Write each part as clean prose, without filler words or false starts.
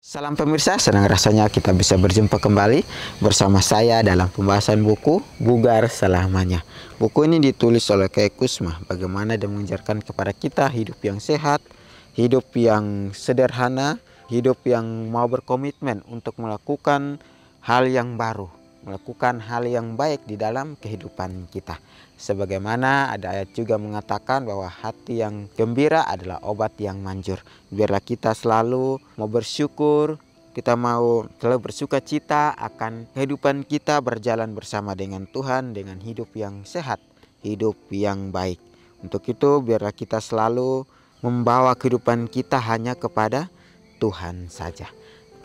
Salam pemirsa, senang rasanya kita bisa berjumpa kembali bersama saya dalam pembahasan buku Bugar Selamanya. Buku ini ditulis oleh Kay Kusma, bagaimana dia mengajarkan kepada kita hidup yang sehat, hidup yang sederhana, hidup yang mau berkomitmen untuk melakukan hal yang baru, melakukan hal yang baik di dalam kehidupan kita. Sebagaimana ada ayat juga mengatakan bahwa hati yang gembira adalah obat yang manjur. Biarlah kita selalu mau bersyukur, kita mau selalu bersuka cita akan kehidupan kita berjalan bersama dengan Tuhan, dengan hidup yang sehat, hidup yang baik. Untuk itu biarlah kita selalu membawa kehidupan kita hanya kepada Tuhan saja.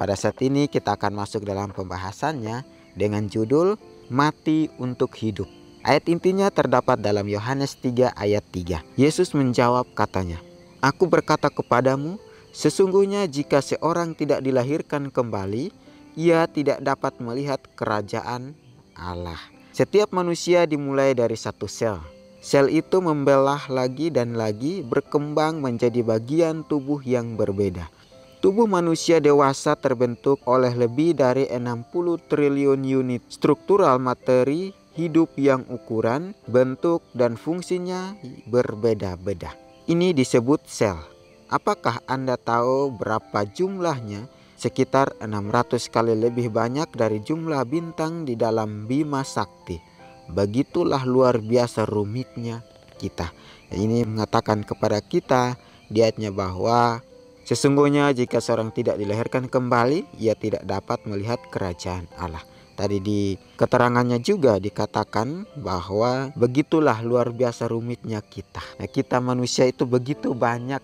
Pada saat ini kita akan masuk dalam pembahasannya dengan judul Mati untuk Hidup. Ayat intinya terdapat dalam Yohanes 3 ayat 3. Yesus menjawab katanya, "Aku berkata kepadamu, sesungguhnya jika seorang tidak dilahirkan kembali, ia tidak dapat melihat kerajaan Allah." Setiap manusia dimulai dari satu sel. Sel itu membelah lagi dan lagi, berkembang menjadi bagian tubuh yang berbeda. Tubuh manusia dewasa terbentuk oleh lebih dari 60 triliun unit struktural materi hidup yang ukuran, bentuk, dan fungsinya berbeda-beda. Ini disebut sel. Apakah Anda tahu berapa jumlahnya? Sekitar 600 kali lebih banyak dari jumlah bintang di dalam Bima Sakti. Begitulah luar biasa rumitnya kita. Ini mengatakan kepada kita di ayatnya bahwa sesungguhnya jika seorang tidak dilahirkan kembali, ia tidak dapat melihat kerajaan Allah. Tadi di keterangannya juga dikatakan bahwa begitulah luar biasa rumitnya kita. Nah, kita manusia itu begitu banyak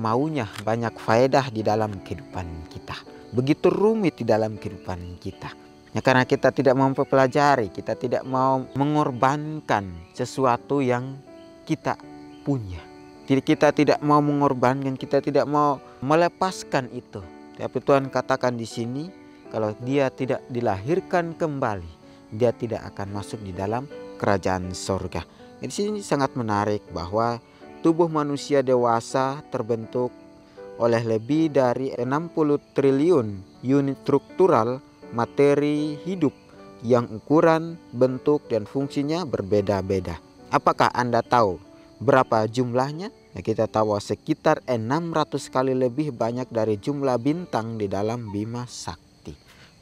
maunya, banyak faedah di dalam kehidupan kita. Begitu rumit di dalam kehidupan kita. Ya, karena kita tidak mau mempelajari, kita tidak mau mengorbankan sesuatu yang kita punya. Jadi kita tidak mau mengorbankan, kita tidak mau melepaskan itu. Tapi Tuhan katakan di sini, kalau dia tidak dilahirkan kembali, dia tidak akan masuk di dalam kerajaan sorga. Di sini sangat menarik bahwa tubuh manusia dewasa terbentuk oleh lebih dari 60 triliun unit struktural materi hidup yang ukuran, bentuk, dan fungsinya berbeda-beda. Apakah Anda tahu berapa jumlahnya? Nah, kita tahu sekitar 600 kali lebih banyak dari jumlah bintang di dalam Bima Sakti.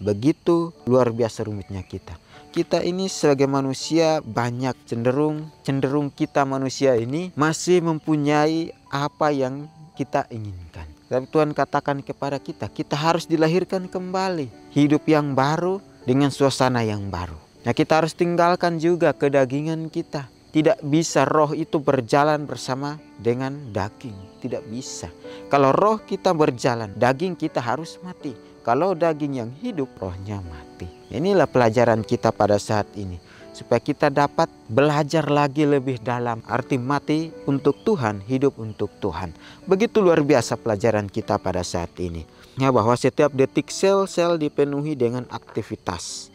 Begitu luar biasa rumitnya kita. Kita ini sebagai manusia banyak cenderung kita manusia ini masih mempunyai apa yang kita inginkan. Tapi Tuhan katakan kepada kita, kita harus dilahirkan kembali. Hidup yang baru dengan suasana yang baru. Nah, kita harus tinggalkan juga kedagingan kita. Tidak bisa roh itu berjalan bersama dengan daging. Tidak bisa. Kalau roh kita berjalan, daging kita harus mati. Kalau daging yang hidup, rohnya mati. Inilah pelajaran kita pada saat ini. Supaya kita dapat belajar lagi lebih dalam arti mati untuk Tuhan, hidup untuk Tuhan. Begitu luar biasa pelajaran kita pada saat ini. Ya, bahwa setiap detik sel-sel dipenuhi dengan aktivitas.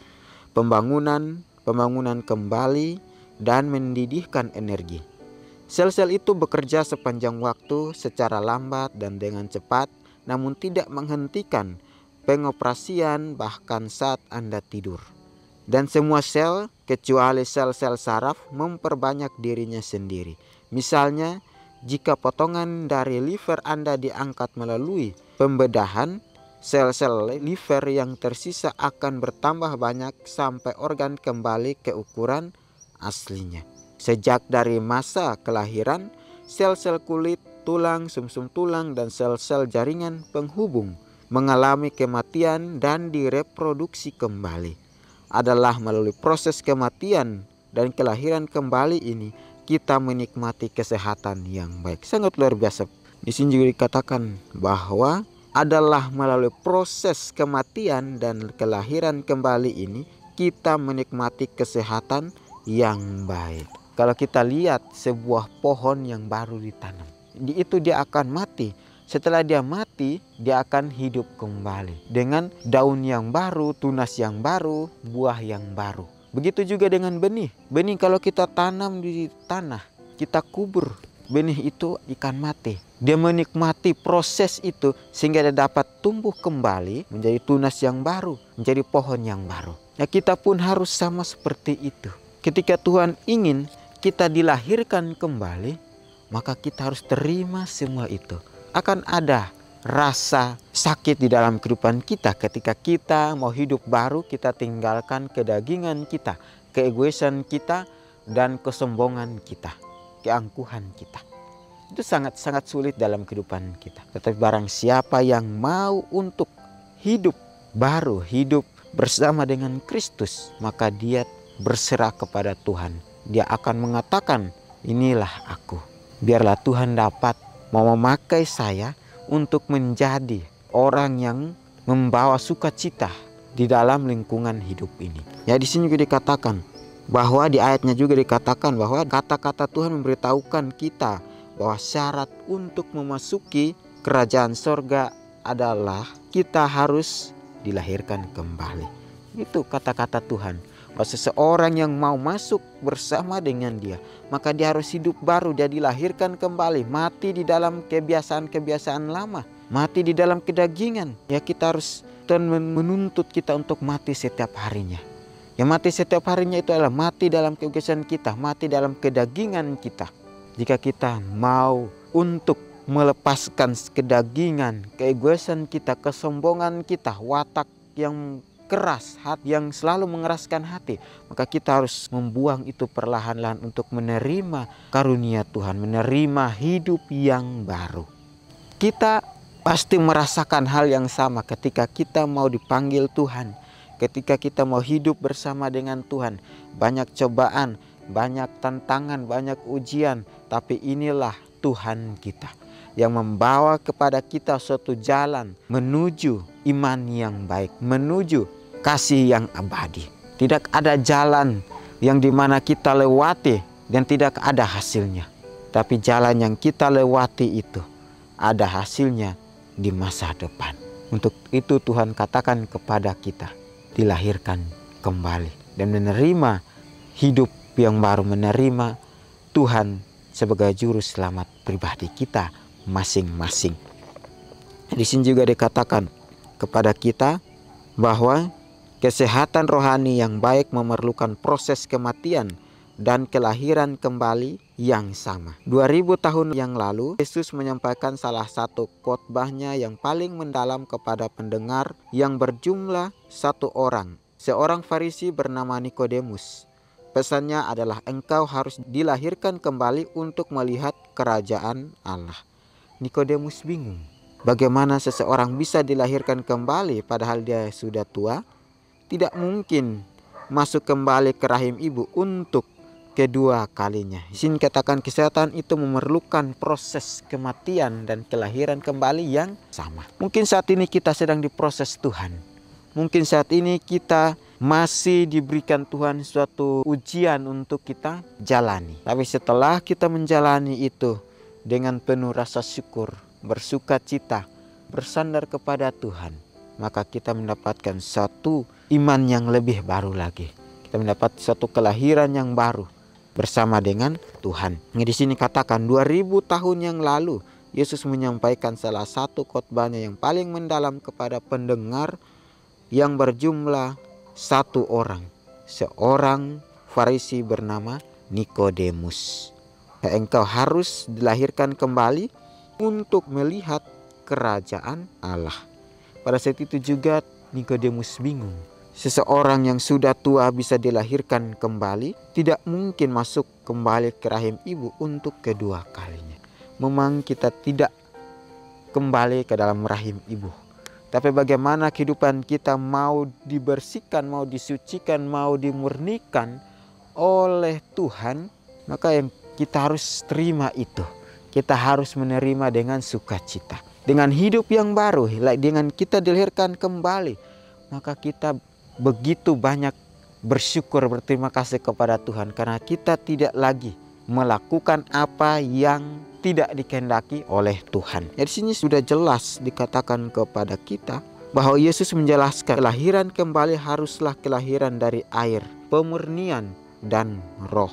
Pembangunan kembali, dan mendidihkan energi. Sel-sel itu bekerja sepanjang waktu secara lambat dan dengan cepat, namun tidak menghentikan pengoperasian bahkan saat Anda tidur. Dan semua sel, kecuali sel-sel saraf, memperbanyak dirinya sendiri. Misalnya, jika potongan dari liver Anda diangkat melalui pembedahan, sel-sel liver yang tersisa akan bertambah banyak sampai organ kembali ke ukuran aslinya. Sejak dari masa kelahiran, sel-sel kulit, tulang, sumsum tulang, dan sel-sel jaringan penghubung mengalami kematian dan direproduksi kembali. Adalah melalui proses kematian dan kelahiran kembali ini kita menikmati kesehatan yang baik. Sangat luar biasa. Di sini juga dikatakan bahwa adalah melalui proses kematian dan kelahiran kembali ini kita menikmati kesehatan yang baik. Kalau kita lihat sebuah pohon yang baru ditanam, itu dia akan mati. Setelah dia mati, dia akan hidup kembali dengan daun yang baru, tunas yang baru, buah yang baru. Begitu juga dengan benih. Benih kalau kita tanam di tanah, kita kubur, benih itu ikan mati. Dia menikmati proses itu sehingga dia dapat tumbuh kembali menjadi tunas yang baru, menjadi pohon yang baru. Ya, kita pun harus sama seperti itu. Ketika Tuhan ingin kita dilahirkan kembali, maka kita harus terima semua itu. Akan ada rasa sakit di dalam kehidupan kita ketika kita mau hidup baru, kita tinggalkan kedagingan kita, keegoisan kita, dan kesombongan kita, keangkuhan kita. Itu sangat-sangat sulit dalam kehidupan kita. Tetapi barang siapa yang mau untuk hidup baru, hidup bersama dengan Kristus, maka dia berserah kepada Tuhan. Dia akan mengatakan, inilah aku. Biarlah Tuhan dapat mau memakai saya untuk menjadi orang yang membawa sukacita di dalam lingkungan hidup ini. Ya, di sini juga dikatakan bahwa di ayatnya juga dikatakan bahwa kata-kata Tuhan memberitahukan kita bahwa syarat untuk memasuki kerajaan sorga adalah kita harus dilahirkan kembali. Itu kata-kata Tuhan. Bahwa seseorang yang mau masuk bersama dengan dia, maka dia harus hidup baru, dia dilahirkan kembali, mati di dalam kebiasaan-kebiasaan lama, mati di dalam kedagingan. Ya, kita harus, Tuhan menuntut kita untuk mati setiap harinya. Ya, mati setiap harinya itu adalah mati dalam kebiasaan kita, mati dalam kedagingan kita. Jika kita mau untuk melepaskan kedagingan, keegoisan kita, kesombongan kita, watak yang keras, hati yang selalu mengeraskan hati, maka kita harus membuang itu perlahan-lahan untuk menerima karunia Tuhan, menerima hidup yang baru. Kita pasti merasakan hal yang sama ketika kita mau dipanggil Tuhan, ketika kita mau hidup bersama dengan Tuhan. Banyak cobaan, banyak tantangan, banyak ujian, tapi inilah Tuhan kita yang membawa kepada kita suatu jalan menuju iman yang baik, menuju kasih yang abadi. Tidak ada jalan yang dimana kita lewati dan tidak ada hasilnya. Tapi jalan yang kita lewati itu ada hasilnya di masa depan. Untuk itu Tuhan katakan kepada kita, dilahirkan kembali dan menerima hidup yang baru, menerima Tuhan sebagai juru selamat pribadi kita masing-masing. Di sini juga dikatakan kepada kita bahwa kesehatan rohani yang baik memerlukan proses kematian dan kelahiran kembali yang sama. 2000 tahun yang lalu, Yesus menyampaikan salah satu khotbahnya yang paling mendalam kepada pendengar yang berjumlah satu orang, seorang Farisi bernama Nikodemus. Pesannya adalah engkau harus dilahirkan kembali untuk melihat kerajaan Allah. Nikodemus bingung. Bagaimana seseorang bisa dilahirkan kembali padahal dia sudah tua? Tidak mungkin masuk kembali ke rahim ibu untuk kedua kalinya. Di sini katakan kesehatan itu memerlukan proses kematian dan kelahiran kembali yang sama. Mungkin saat ini kita sedang diproses Tuhan. Mungkin saat ini kita masih diberikan Tuhan suatu ujian untuk kita jalani. Tapi setelah kita menjalani itu dengan penuh rasa syukur, bersuka cita, bersandar kepada Tuhan, maka kita mendapatkan satu iman yang lebih baru lagi. Kita mendapat satu kelahiran yang baru bersama dengan Tuhan. Di sini katakan 2000 tahun yang lalu Yesus menyampaikan salah satu khotbahnya yang paling mendalam kepada pendengar yang berjumlah satu orang, seorang Farisi bernama Nikodemus. Engkau harus dilahirkan kembali untuk melihat kerajaan Allah. Pada saat itu juga Nikodemus bingung. Seseorang yang sudah tua bisa dilahirkan kembali, tidak mungkin masuk kembali ke rahim ibu untuk kedua kalinya. Memang kita tidak kembali ke dalam rahim ibu. Tapi bagaimana kehidupan kita mau dibersihkan, mau disucikan, mau dimurnikan oleh Tuhan, maka yang kita harus terima itu. Kita harus menerima dengan sukacita. Dengan hidup yang baru, dengan kita dilahirkan kembali, maka kita begitu banyak bersyukur, berterima kasih kepada Tuhan karena kita tidak lagi melakukan apa yang tidak dikehendaki oleh Tuhan. Ya, di sini sudah jelas dikatakan kepada kita bahwa Yesus menjelaskan kelahiran kembali haruslah kelahiran dari air, pemurnian dan roh.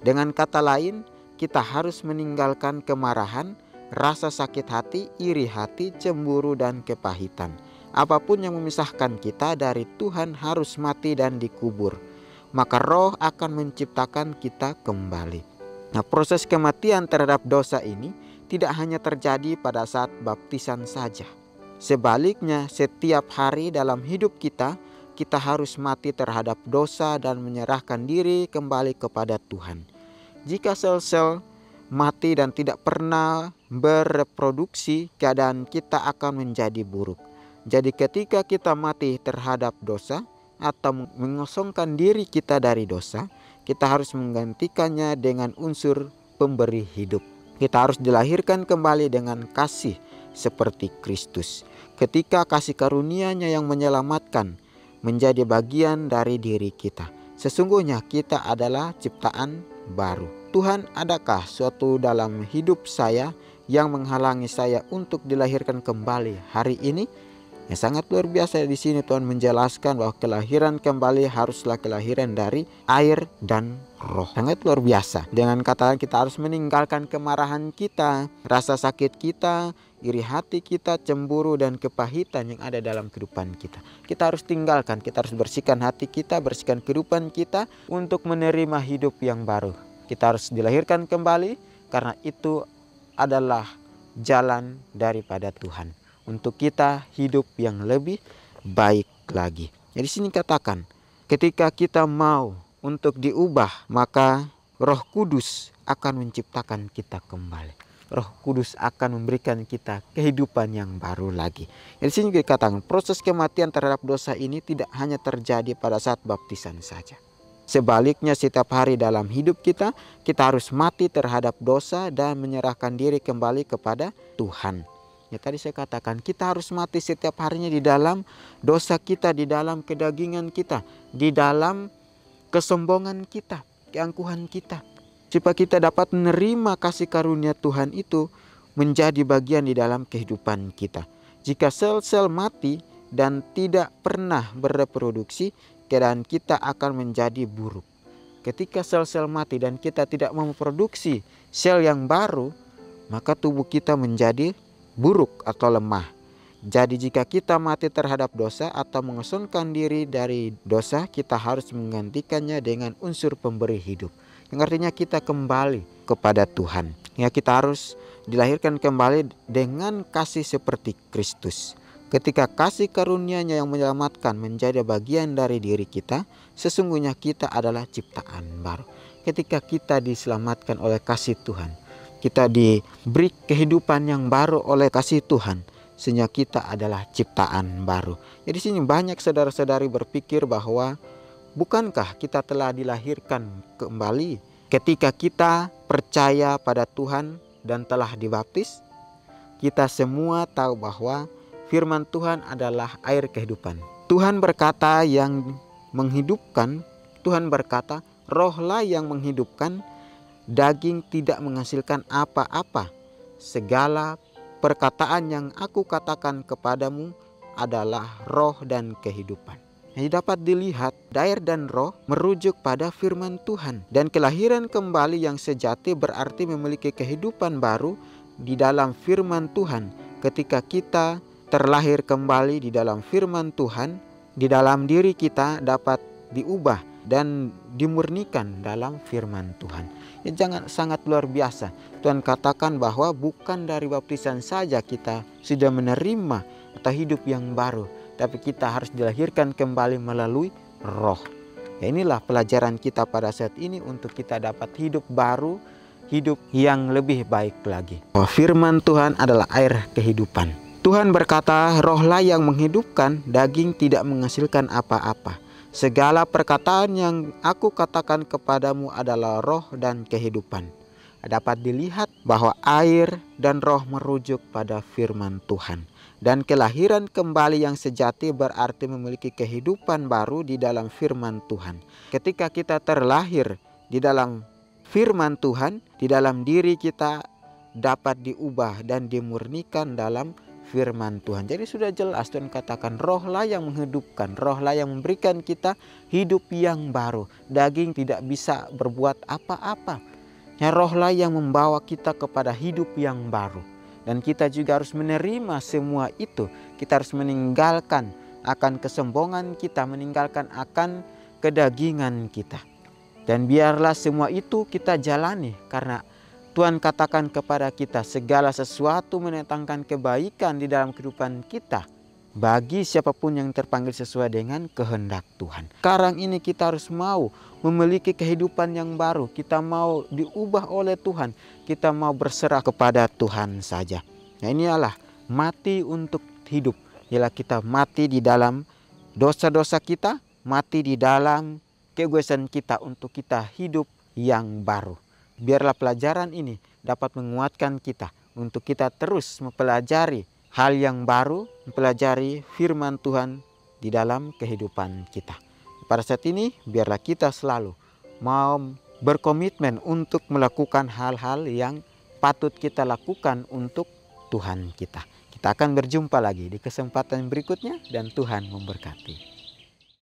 Dengan kata lain, kita harus meninggalkan kemarahan, rasa sakit hati, iri hati, cemburu, dan kepahitan. Apapun yang memisahkan kita dari Tuhan harus mati dan dikubur. Maka Roh akan menciptakan kita kembali. Nah, proses kematian terhadap dosa ini tidak hanya terjadi pada saat baptisan saja. Sebaliknya, setiap hari dalam hidup kita harus mati terhadap dosa dan menyerahkan diri kembali kepada Tuhan. Jika sel-sel mati dan tidak pernah bereproduksi, keadaan kita akan menjadi buruk. Jadi ketika kita mati terhadap dosa atau mengosongkan diri kita dari dosa, kita harus menggantikannya dengan unsur pemberi hidup. Kita harus dilahirkan kembali dengan kasih seperti Kristus. Ketika kasih karunia-Nya yang menyelamatkan menjadi bagian dari diri kita, sesungguhnya kita adalah ciptaan baru. Tuhan, adakah suatu dalam hidup saya yang menghalangi saya untuk dilahirkan kembali hari ini? Ya, sangat luar biasa di sini Tuhan menjelaskan bahwa kelahiran kembali haruslah kelahiran dari air dan Roh. Sangat luar biasa. Dengan kata lain, kita harus meninggalkan kemarahan kita, rasa sakit kita, iri hati kita, cemburu dan kepahitan yang ada dalam kehidupan kita. Kita harus tinggalkan, kita harus bersihkan hati kita, bersihkan kehidupan kita untuk menerima hidup yang baru. Kita harus dilahirkan kembali karena itu adalah jalan daripada Tuhan untuk kita hidup yang lebih baik lagi. Jadi sini katakan, ketika kita mau untuk diubah, maka Roh Kudus akan menciptakan kita kembali. Roh Kudus akan memberikan kita kehidupan yang baru lagi. Jadi sini dikatakan, proses kematian terhadap dosa ini tidak hanya terjadi pada saat baptisan saja. Sebaliknya, setiap hari dalam hidup kita harus mati terhadap dosa dan menyerahkan diri kembali kepada Tuhan. Ya, tadi saya katakan kita harus mati setiap harinya di dalam dosa kita, di dalam kedagingan kita, di dalam kesombongan kita, keangkuhan kita, supaya kita dapat menerima kasih karunia Tuhan itu menjadi bagian di dalam kehidupan kita. Jika sel-sel mati dan tidak pernah bereproduksi, keadaan kita akan menjadi buruk. Ketika sel-sel mati dan kita tidak memproduksi sel yang baru, maka tubuh kita menjadi buruk atau lemah. Jadi jika kita mati terhadap dosa atau mengosongkan diri dari dosa, kita harus menggantikannya dengan unsur pemberi hidup, yang artinya kita kembali kepada Tuhan. Ya, kita harus dilahirkan kembali dengan kasih seperti Kristus. Ketika kasih karunia-Nya yang menyelamatkan menjadi bagian dari diri kita, sesungguhnya kita adalah ciptaan baru. Ketika kita diselamatkan oleh kasih Tuhan, kita diberi kehidupan yang baru oleh kasih Tuhan, sehingga kita adalah ciptaan baru. Jadi sini banyak saudara-saudari berpikir bahwa bukankah kita telah dilahirkan kembali ketika kita percaya pada Tuhan dan telah dibaptis? Kita semua tahu bahwa firman Tuhan adalah air kehidupan. Tuhan berkata yang menghidupkan, Tuhan berkata, Rohlah yang menghidupkan, daging tidak menghasilkan apa-apa. Segala perkataan yang aku katakan kepadamu adalah roh dan kehidupan. Jadi dapat dilihat, air dan roh merujuk pada firman Tuhan. Dan kelahiran kembali yang sejati berarti memiliki kehidupan baru di dalam firman Tuhan. Ketika kita terlahir kembali di dalam firman Tuhan, di dalam diri kita dapat diubah dan dimurnikan dalam firman Tuhan. Ya, sangat luar biasa. Tuhan katakan bahwa bukan dari baptisan saja kita sudah menerima atau hidup yang baru, tapi kita harus dilahirkan kembali melalui Roh. Ya, inilah pelajaran kita pada saat ini untuk kita dapat hidup baru, hidup yang lebih baik lagi. Firman Tuhan adalah air kehidupan. Tuhan berkata, Rohlah yang menghidupkan, daging tidak menghasilkan apa-apa. Segala perkataan yang aku katakan kepadamu adalah roh dan kehidupan. Dapat dilihat bahwa air dan roh merujuk pada firman Tuhan. Dan kelahiran kembali yang sejati berarti memiliki kehidupan baru di dalam firman Tuhan. Ketika kita terlahir di dalam firman Tuhan, di dalam diri kita dapat diubah dan dimurnikan dalam firman Tuhan. Jadi sudah jelas Tuhan katakan, Rohlah yang menghidupkan, Rohlah yang memberikan kita hidup yang baru. Daging tidak bisa berbuat apa-apa. Ya, rohlah yang membawa kita kepada hidup yang baru. Dan kita juga harus menerima semua itu. Kita harus meninggalkan akan kesombongan kita, meninggalkan akan kedagingan kita. Dan biarlah semua itu kita jalani, karena Tuhan katakan kepada kita segala sesuatu mendatangkan kebaikan di dalam kehidupan kita bagi siapapun yang terpanggil sesuai dengan kehendak Tuhan. Sekarang ini kita harus mau memiliki kehidupan yang baru. Kita mau diubah oleh Tuhan. Kita mau berserah kepada Tuhan saja. Nah, ini adalah mati untuk hidup. Ialah kita mati di dalam dosa-dosa kita, mati di dalam keegoisan kita untuk kita hidup yang baru. Biarlah pelajaran ini dapat menguatkan kita untuk kita terus mempelajari hal yang baru, mempelajari firman Tuhan di dalam kehidupan kita. Pada saat ini, biarlah kita selalu mau berkomitmen untuk melakukan hal-hal yang patut kita lakukan untuk Tuhan kita. Kita akan berjumpa lagi di kesempatan berikutnya dan Tuhan memberkati.